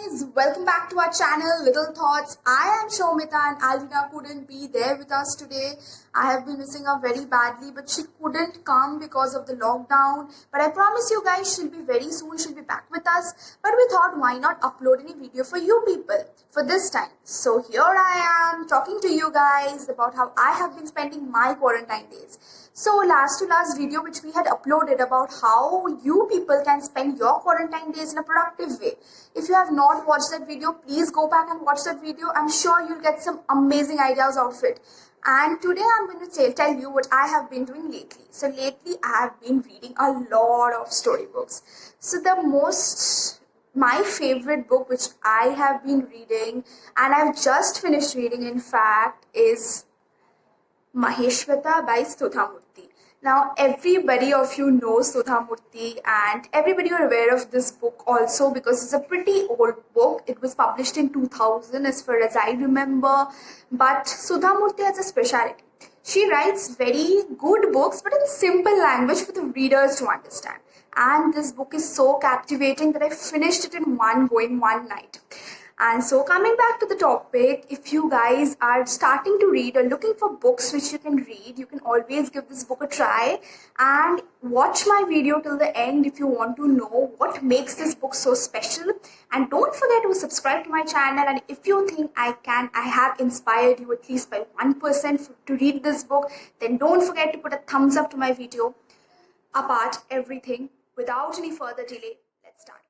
guys, welcome back to our channel Little Thoughts. I am Shomita and Alvina couldn't be there with us today. I have been missing her very badly, but she couldn't come because of the lockdown. But I promise you guys she'll be very soon, she'll be back with us. But we thought why not upload any video for you people for this time. So here I am talking to you guys about how I have been spending my quarantine days. So last video which we had uploaded about how you people can spend your quarantine days in a productive way. If you have not watched that video, please go back and watch that video. I'm sure you'll get some amazing ideas out of it. And today I'm going to tell you what I have been doing lately. So lately I have been reading a lot of storybooks. So my favorite book which I have been reading and I've just finished reading in fact is Mahashweta by Sudha Murty. Now everybody of you knows Sudha Murty and everybody are aware of this book also because it's a pretty old book. It was published in 2000 as far as I remember. But Sudha Murty has a speciality. She writes very good books but in simple language for the readers to understand. And this book is so captivating that I finished it in one night. And so coming back to the topic, if you guys are starting to read or looking for books which you can read, you can always give this book a try and watch my video till the end if you want to know what makes this book so special. And don't forget to subscribe to my channel, and if you think I have inspired you at least by 1% to read this book, then don't forget to put a thumbs up to my video. Apart everything, without any further delay, let's start.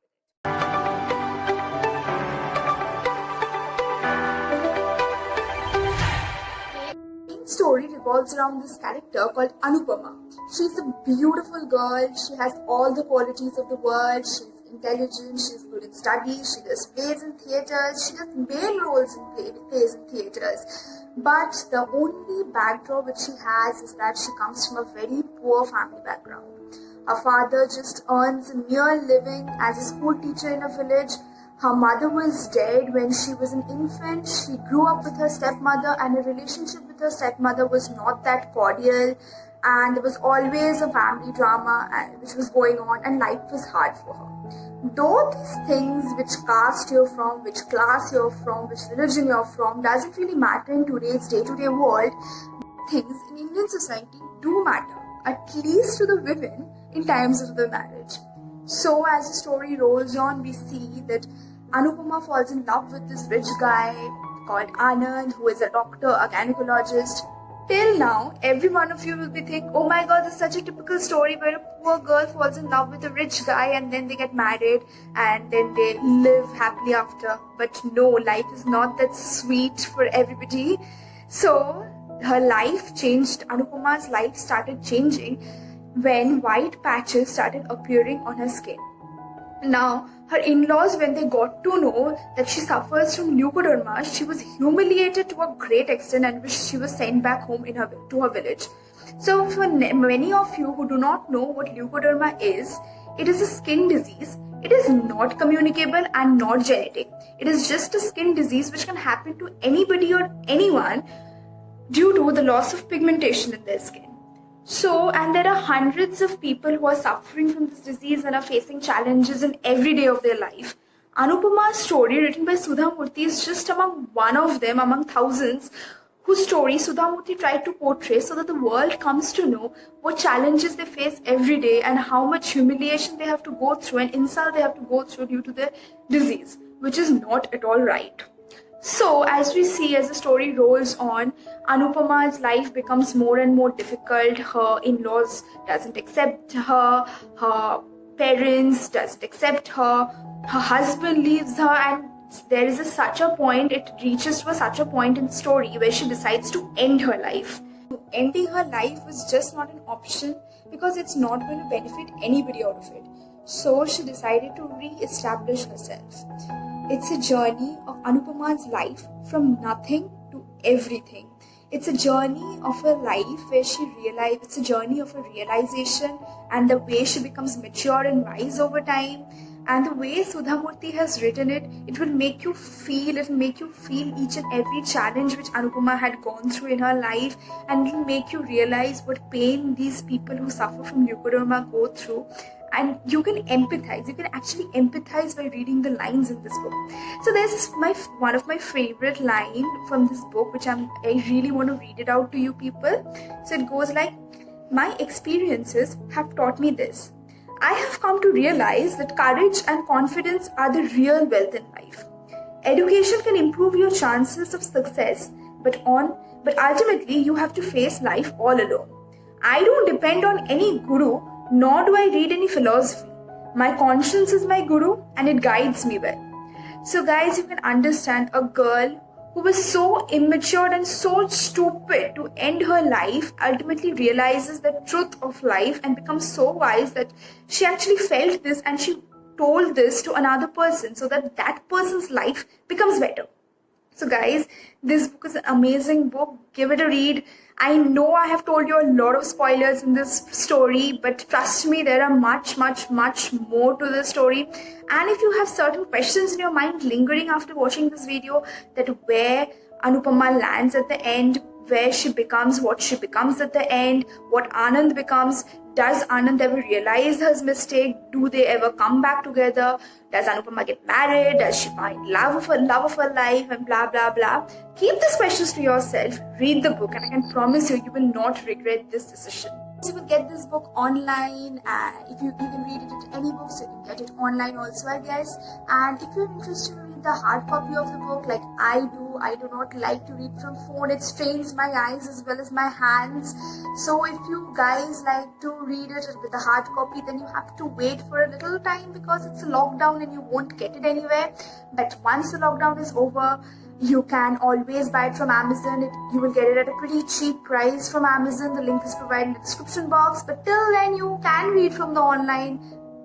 Story revolves around this character called Anupama. She's a beautiful girl. She has all the qualities of the world. She's intelligent. She's good at studies. She does plays in theaters. She does male roles in plays in theaters. But the only backdrop which she has is that she comes from a very poor family background. Her father just earns a mere living as a school teacher in a village. Her mother was dead when she was an infant. She grew up with her stepmother and her relationship with her stepmother was not that cordial, and there was always a family drama which was going on and life was hard for her. Though these things, which caste you're from, which class you're from, which religion you're from, doesn't really matter in today's day-to-day world, things in Indian society do matter, at least to the women in times of the marriage. So as the story rolls on, we see that Anupama falls in love with this rich guy called Anand, who is a doctor, a gynecologist. Till now, every one of you will be thinking, oh my god, this is such a typical story where a poor girl falls in love with a rich guy and then they get married and then they live happily after. But no, life is not that sweet for everybody. So her life changed, Anupama's life started changing when white patches started appearing on her skin. Now, her in-laws, when they got to know that she suffers from leukoderma, she was humiliated to a great extent and she was sent back home to her village. So for many of you who do not know what leukoderma is, it is a skin disease. It is not communicable and not genetic. It is just a skin disease which can happen to anybody or anyone due to the loss of pigmentation in their skin. So, and there are hundreds of people who are suffering from this disease and are facing challenges in every day of their life. Anupama's story, written by Sudha Murty, is just one of them among thousands whose story Sudha Murty tried to portray so that the world comes to know what challenges they face every day and how much humiliation they have to go through and insult they have to go through due to their disease, which is not at all right. So, as we see, as the story rolls on, Anupama's life becomes more and more difficult. Her in-laws doesn't accept her, her parents doesn't accept her, her husband leaves her, and there is such a point, it reaches to such a point in the story where she decides to end her life. Ending her life was just not an option because it's not going to benefit anybody out of it. So she decided to re-establish herself. It's a journey of Anupama's life from nothing to everything. It's a journey of her life where it's a journey of her realization and the way she becomes mature and wise over time. And the way Sudha Murty has written it, it will make you feel each and every challenge which Anupama had gone through in her life, and it will make you realize what pain these people who suffer from leukoderma go through. and you can empathize. You can actually empathize by reading the lines in this book. So there's one of my favorite line from this book, which I really want to read it out to you people. So it goes like, my experiences have taught me this. I have come to realize that courage and confidence are the real wealth in life. Education can improve your chances of success, but ultimately you have to face life all alone. I don't depend on any guru, nor do I read any philosophy. My conscience is my guru and it guides me well. So guys, you can understand a girl who was so immature and so stupid to end her life ultimately realizes the truth of life and becomes so wise that she actually felt this and she told this to another person so that that person's life becomes better. So guys, this book is an amazing book. Give it a read. I know I have told you a lot of spoilers in this story, but trust me, there are much more to this story. And if you have certain questions in your mind lingering after watching this video, that where Anupama lands at the end, where she becomes, what she becomes at the end, what Anand becomes, does Anand ever realize his mistake? Do they ever come back together? Does Anupama get married? Does she find love of her life? And blah blah blah. Keep these questions to yourself. Read the book, and I can promise you, you will not regret this decision. You will get this book online, if you can read it at any books, you can get it online also, I guess. And if you're interested in reading the hard copy of the book like I do not like to read from phone. It strains my eyes as well as my hands. So if you guys like to read it with the hard copy, then you have to wait for a little time because it's a lockdown and you won't get it anywhere. But once the lockdown is over, you can always buy it from Amazon. You will get it at a pretty cheap price from Amazon. The link is provided in the description box. But till then, you can read from the online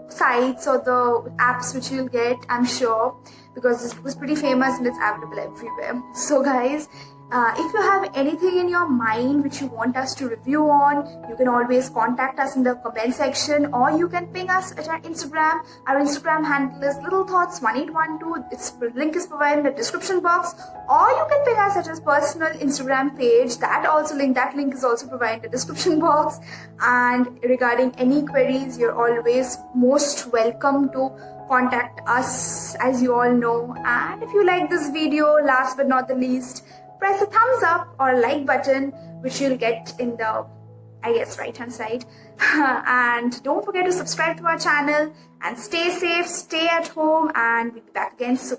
sites or the apps which you'll get, I'm sure, because this book is pretty famous and it's available everywhere. So guys, if you have anything in your mind which you want us to review on, you can always contact us in the comment section, or you can ping us at our Instagram. Our Instagram handle is littlethoughts1812. Its link is provided in the description box, or you can ping us at our personal Instagram page. That link is also provided in the description box. And regarding any queries, you're always most welcome to contact us, as you all know. And if you like this video, last but not the least, press a thumbs up or a like button, which you'll get in the, I guess, right hand side. And don't forget to subscribe to our channel, and stay safe, stay at home, and we'll be back again soon.